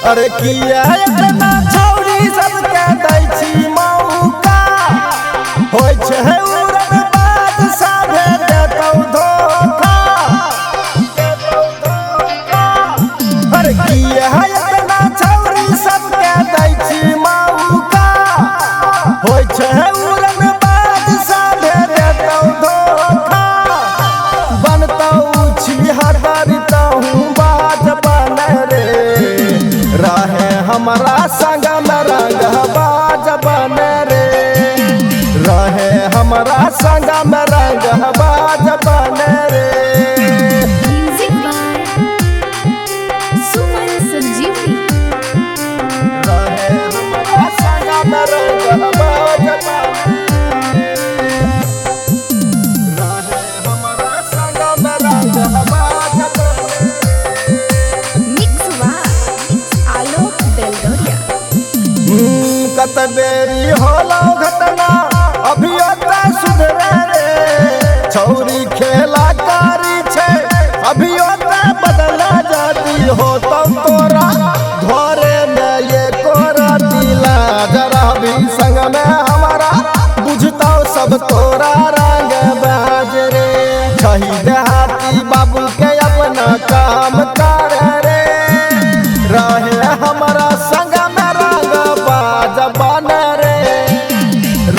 अरे किया इतना छौरी सबके दै छी मौका होय छै उड़न बाज साभे देतौ धोखा। अरे किया इतना छौरी सबके दै छी मौका होय छै उड़न बाज साभे देतौ धोखा। बनतौ छिहत्तरतौ बाज बन रे रहे हमारा संग में रंगबाज बन रे रहे हमारा संग में रंगबाज बन रे। म्यूजिक बाय सुमन संजीवनी। रहे हमारा संग में रंगबाज बन रहे हमारा संग में रंगबाज बन। Mix by Alok Beldauriya. कत बेरी होलो घटना अभियो त सुधरे रे छौरी खेला कारी छे अभियो त बदला जाती हो तब तोरा घरे में ये कोरा दिला जरा भी संग में हमारा बुझता सब तोरा रंग बाज रे। छही देहाती बाबू के अपना काम कर रे रहे हमारा संग में रंगबाज बन रे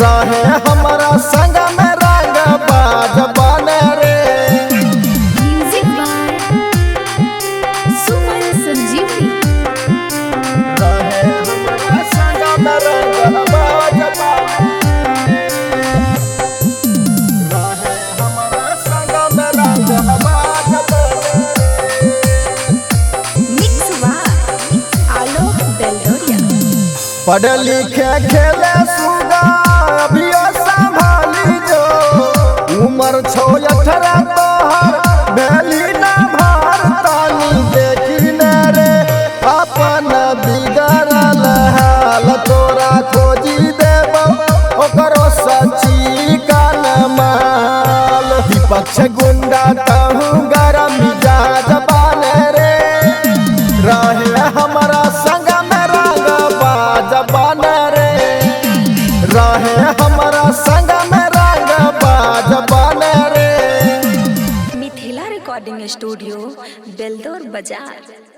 रहे हमारा संग में रंगबाज बन रे। म्यूजिक बाय सुमन संजीवनी। रहे हमारा संग में रंगबाज बन रहे हमारा संग में रंगबाज बन। Mix by Alok Beldauriya. पढ़े लिखे खेले सुगा अभियो संभाली जो उम्र 18 तोहर भेली ना भारतानी देखी न रे अपन बिगड़ल हाल तोरा खोजी देबो ओकरो सची कान माल। विपक्ष गुंडा कहूँ गरम मिजाज बन रे रहे हमारा संग में रंगबाज बन रे रहे हमारा संग में रंगबाज बन रे। मिथिला रिकॉर्डिंग स्टूडियो बेलदौर बाजार।